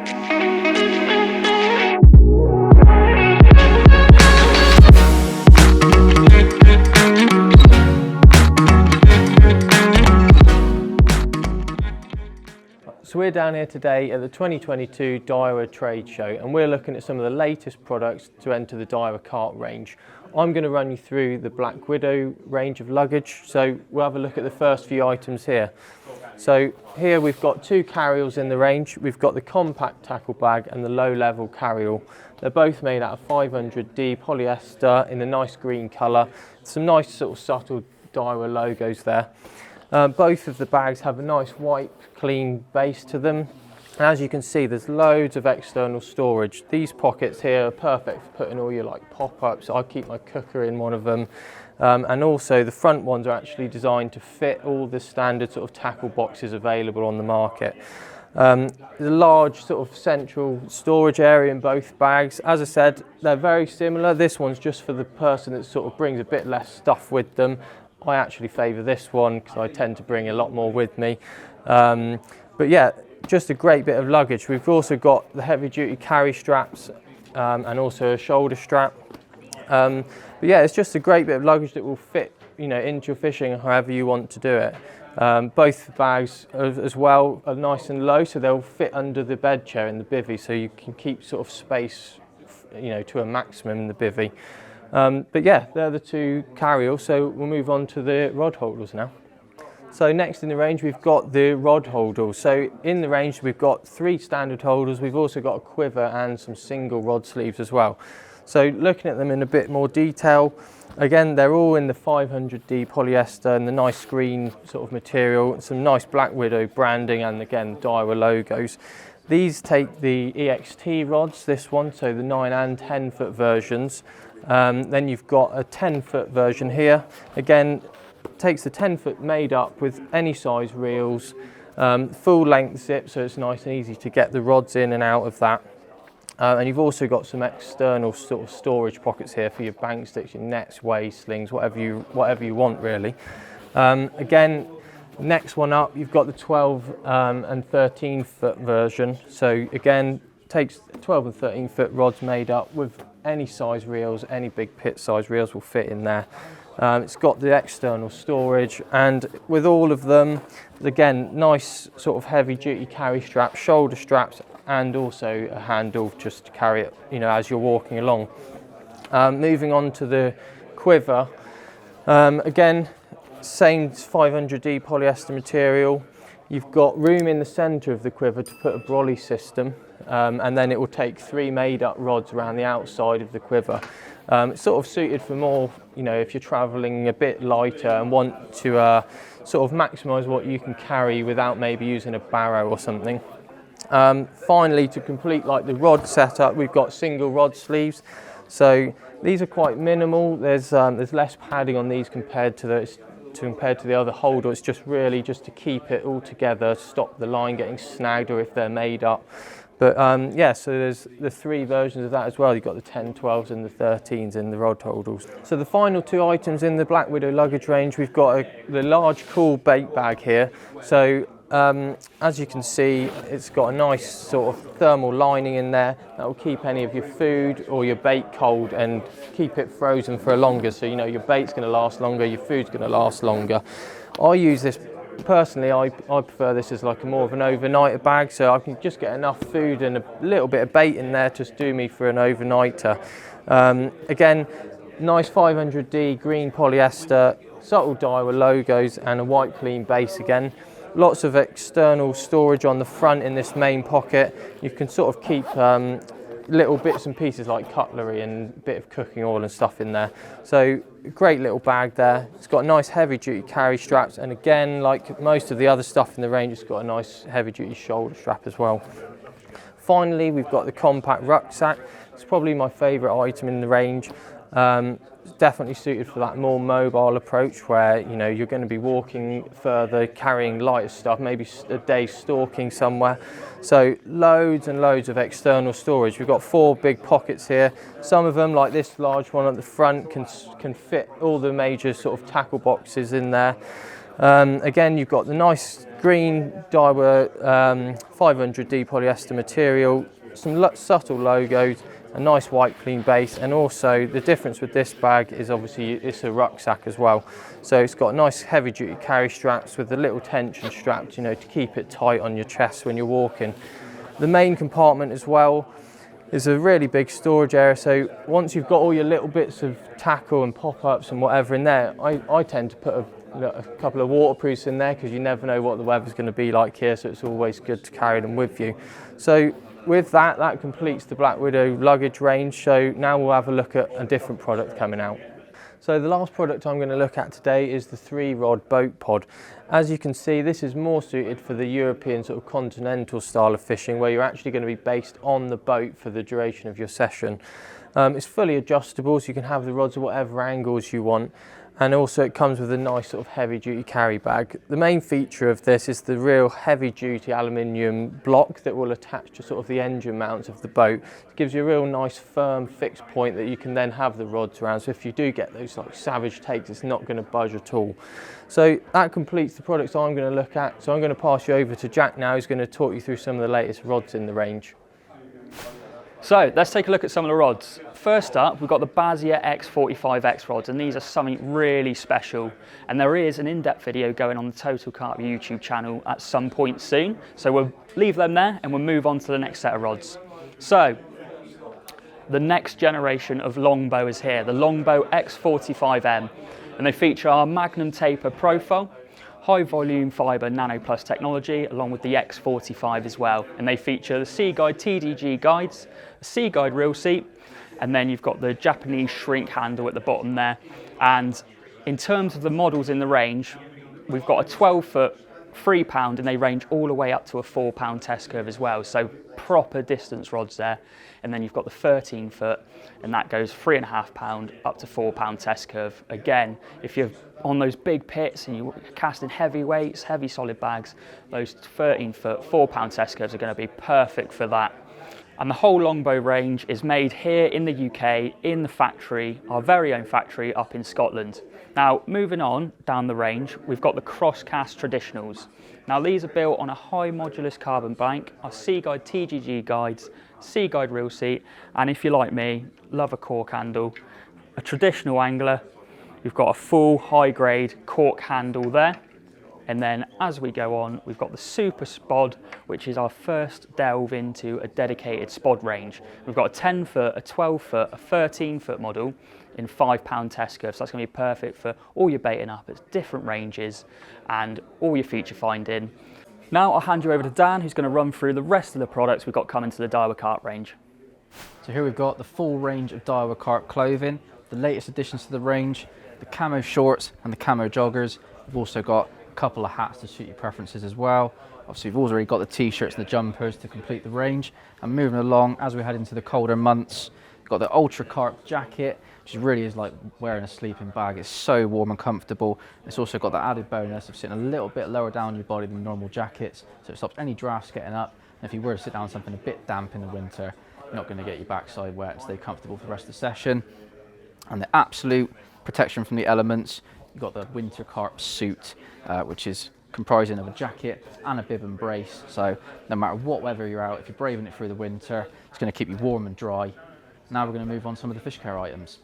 So we're down here today at the 2022 Daiwa trade show, and we're looking at some of the latest products to enter the Daiwa Carp range. I'm going to run you through the Black Widow range of luggage, so we'll have a look at the first few items here. So here we've got two carryalls in the range. We've got the compact tackle bag and the low-level carryall. They're both made out of 500D polyester in a nice green colour. Some nice sort of subtle Daiwa logos there. Both of the bags have a nice white clean base to them, and as you can see there's loads of external storage. These pockets here are perfect for putting all your like pop-ups. I keep my cooker in one of them, and also the front ones are actually designed to fit all the standard sort of tackle boxes available on the market. There's a large sort of central storage area in both bags. As I said, they're very similar. This one's just for the person that sort of brings a bit less stuff with them. I actually favour this one because I tend to bring a lot more with me. But yeah, just a great bit of luggage. We've also got the heavy duty carry straps and also a shoulder strap. But yeah, it's just a great bit of luggage that will fit, you know, into your fishing however you want to do it. Both bags as well are nice and low, so they'll fit under the bed chair in the bivvy, so you can keep sort of space, you know, to a maximum in the bivvy. But yeah, they're the two carryalls, so we'll move on to the rod holders now. So next in the range we've got the rod holders. So in the range we've got 3 standard holders. We've also got a quiver and some single rod sleeves as well. So looking at them in a bit more detail, again they're all in the 500D polyester and the nice green sort of material, some nice Black Widow branding, and again Daiwa logos. These take the EXT rods, this one, so the 9 and 10 foot versions. Then you've got a 10 foot version here. Again, takes the 10 foot made up with any size reels, full length zip, so it's nice and easy to get the rods in and out of that. And you've also got some external sort of storage pockets here for your bank sticks, your nets, way slings, whatever you want really. Again, next one up, you've got the 12 and 13 foot version. So again, takes 12 and 13 foot rods made up with any size reels, any big pit size reels will fit in there. It's got the external storage, and with all of them, again, nice sort of heavy duty carry straps, shoulder straps, and also a handle just to carry it, you know, as you're walking along. Moving on to the quiver, again, same 500D polyester material. You've got room in the centre of the quiver to put a brolly system, and then it will take 3 made up rods around the outside of the quiver. It's sort of suited for more, you know, if you're travelling a bit lighter and want to sort of maximise what you can carry without maybe using a barrow or something. Finally, to complete like the rod setup, we've got single rod sleeves. So these are quite minimal. There's less padding on these compared to the other holder. It's just really just to keep it all together, stop the line getting snagged or if they're made up. But yeah, so there's the 3 versions of that as well. You've got the 10, 12s and the 13s in the rod holders. So the final 2 items in the Black Widow luggage range, we've got the large cool bait bag here. So as you can see, it's got a nice sort of thermal lining in there that will keep any of your food or your bait cold and keep it frozen for longer. So you know your bait's going to last longer, your food's going to last longer. I use this personally. I prefer this as like more of an overnighter bag, so I can just get enough food and a little bit of bait in there to do me for an overnighter. Again, nice 500D green polyester, subtle Daiwa logos, and a white clean base again. Lots of external storage on the front in this main pocket. You can sort of keep little bits and pieces like cutlery and a bit of cooking oil and stuff in there. So great little bag there. It's got nice heavy duty carry straps, and again, like most of the other stuff in the range, it's got a nice heavy duty shoulder strap as well. Finally, we've got the compact rucksack. It's probably my favourite item in the range. It's definitely suited for that more mobile approach where, you know, you're going to be walking further, carrying lighter stuff, maybe a day stalking somewhere. So loads and loads of external storage. We've got 4 big pockets here. Some of them, like this large one at the front, can fit all the major sort of tackle boxes in there. Again, you've got the nice green Daiwa 500D polyester material, some subtle logos, a nice white clean base, and also the difference with this bag is obviously it's a rucksack as well. So it's got nice heavy duty carry straps with a little tension straps, to keep it tight on your chest when you're walking. The main compartment as well is a really big storage area, so once you've got all your little bits of tackle and pop-ups and whatever in there, I tend to put a couple of waterproofs in there because you never know what the weather's going to be like here, so it's always good to carry them with you. So with that completes the Black Widow luggage range. So now we'll have a look at a different product coming out. So the last product I'm going to look at today is the 3-rod boat pod. As you can see, this is more suited for the European sort of continental style of fishing, where you're actually going to be based on the boat for the duration of your session. It's fully adjustable, so you can have the rods at whatever angles you want. And also it comes with a nice sort of heavy duty carry bag. The main feature of this is the real heavy duty aluminium block that will attach to sort of the engine mounts of the boat. It gives you a real nice firm fixed point that you can then have the rods around. So if you do get those like savage takes, it's not going to budge at all. So that completes the products I'm going to look at. So I'm going to pass you over to Jack now, who's going to talk you through some of the latest rods in the range. So let's take a look at some of the rods. First up, we've got the Basia X45X rods, and these are something really special. And there is an in-depth video going on the Total Carp YouTube channel at some point soon. So we'll leave them there and we'll move on to the next set of rods. So the next generation of Longbow is here, the Longbow X45M. And they feature our Magnum taper profile, high volume fibre Nano Plus technology, along with the X45 as well. And they feature the Sea Guide TDG guides, a Sea Guide reel seat, and then you've got the Japanese shrink handle at the bottom there. And in terms of the models in the range, we've got a 12-foot, 3 pound, and they range all the way up to a 4 pound test curve as well. So proper distance rods there. And then you've got the 13-foot, and that goes 3.5 pound up to 4 pound test curve. Again, if you're on those big pits and you're casting heavy weights, heavy solid bags, those 13-foot, 4 pound test curves are going to be perfect for that. And the whole Longbow range is made here in the UK, in the factory, our very own factory up in Scotland. Now, moving on down the range, we've got the Crosscast Traditionals. Now, these are built on a high modulus carbon bank, our Sea Guide TGG guides, Sea Guide reel seat, and if you're like me, love a cork handle. A traditional angler, you've got a full high-grade cork handle there. And then as we go on, we've got the Super Spod, which is our first delve into a dedicated spod range. We've got a 10-foot, a 12-foot, a 13-foot model in 5 pound test curve. So that's going to be perfect for all your baiting up at different ranges and all your feature finding. Now I'll hand you over to Dan, who's going to run through the rest of the products we've got coming to the Daiwa Carp range. So here we've got the full range of Daiwa Carp Clothing, the latest additions to the range, the camo shorts and the camo joggers. We've also got couple of hats to suit your preferences as well. Obviously we've already got the t-shirts and the jumpers to complete the range. And moving along, as we head into the colder months, we've got the Ultra Carp jacket, which really is like wearing a sleeping bag. It's so warm and comfortable. It's also got the added bonus of sitting a little bit lower down your body than normal jackets, so it stops any drafts getting up. And if you were to sit down on something a bit damp in the winter, you're not going to get your backside wet and stay comfortable for the rest of the session. And the absolute protection from the elements, you've got the Winter Carp suit, which is comprising of a jacket and a bib and brace. So no matter what weather you're out, if you're braving it through the winter, it's going to keep you warm and dry. Now we're going to move on to some of the fish care items.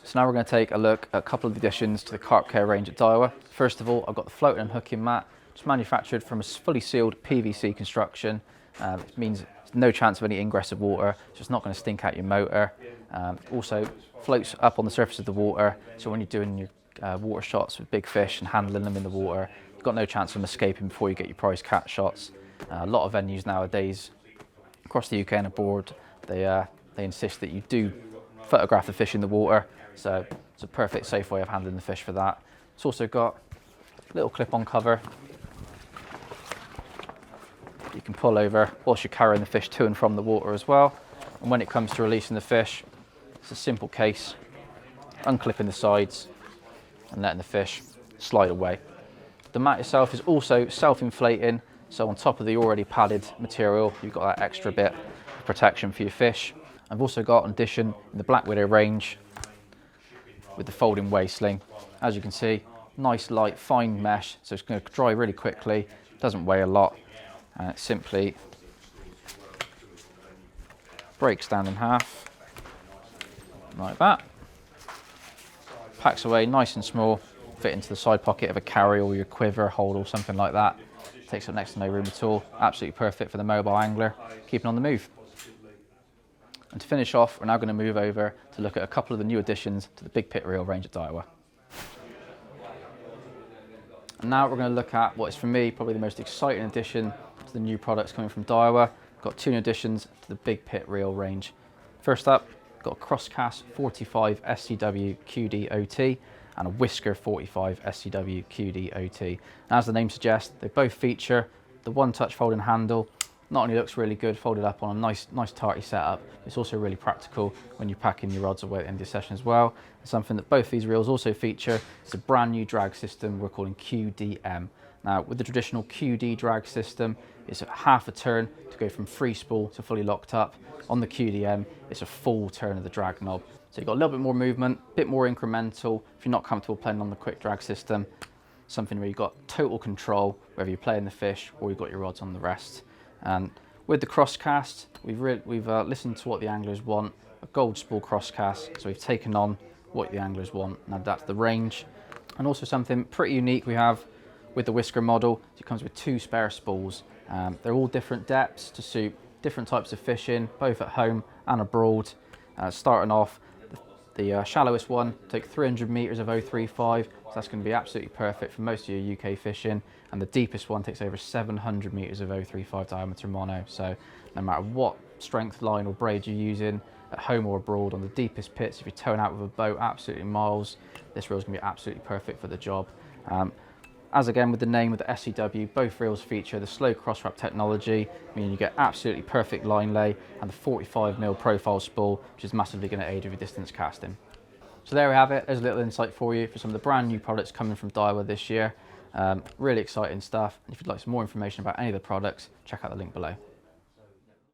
So now we're going to take a look at a couple of additions to the Carp Care range at Daiwa. First of all, I've got the floating and hooking mat, which is manufactured from a fully sealed PVC construction. It means there's no chance of any ingress of water, so it's not going to stink out your motor. Also floats up on the surface of the water, so when you're doing your water shots with big fish and handling them in the water, you've got no chance of them escaping before you get your prize catch shots. A lot of venues nowadays across the UK and abroad, they insist that you do photograph the fish in the water, so it's a perfect safe way of handling the fish for that. It's also got a little clip-on cover you can pull over whilst you're carrying the fish to and from the water as well. And when it comes to releasing the fish, it's a simple case, unclipping the sides and letting the fish slide away. The mat itself is also self-inflating, so on top of the already padded material, you've got that extra bit of protection for your fish. I've also got an addition in the Black Widow range with the folding waist sling. As you can see, nice light fine mesh, so it's going to dry really quickly, doesn't weigh a lot, and it simply breaks down in half like that, packs away nice and small, fit into the side pocket of a carry or your quiver, hold or something like that. Takes up next to no room at all, absolutely perfect for the mobile angler keeping on the move. And to finish off, we're now going to move over to look at a couple of the new additions to the big pit reel range at Daiwa. And now we're going to look at what is for me probably the most exciting addition to the new products coming from Daiwa. Got two new additions to the big pit reel range. First up, got a Crosscast 45 SCW QD OT and a Whisker 45 SCW QD OT. And as the name suggests, they both feature the one-touch folding handle. Not only looks really good folded up on a nice tarty setup, it's also really practical when you're packing your rods away at the end of the session as well. And something that both these reels also feature is a brand new drag system we're calling QDM. Now, with the traditional QD drag system, it's a half a turn to go from free spool to fully locked up. On the QDM, it's a full turn of the drag knob. So you've got a little bit more movement, a bit more incremental. If you're not comfortable playing on the quick drag system, something where you've got total control, whether you're playing the fish or you've got your rods on the rest. And with the Crosscast, we've listened to what the anglers want, a gold spool Crosscast. So we've taken on what the anglers want and added that to the range. And also something pretty unique we have with the Whisker model, it comes with 2 spare spools. They're all different depths to suit different types of fishing, both at home and abroad. Starting off, the shallowest one take 300 meters of 035, so that's going to be absolutely perfect for most of your UK fishing. And the deepest one takes over 700 meters of 035 diameter mono. So no matter what strength line or braid you're using at home or abroad on the deepest pits, if you're towing out with a boat absolutely miles, this reel is going to be absolutely perfect for the job. As again with the name with the SCW, both reels feature the slow cross wrap technology, meaning you get absolutely perfect line lay, and the 45mm profile spool, which is massively going to aid with your distance casting. So there we have it. There's a little insight for you for some of the brand new products coming from Daiwa this year. Really exciting stuff. And if you'd like some more information about any of the products, check out the link below.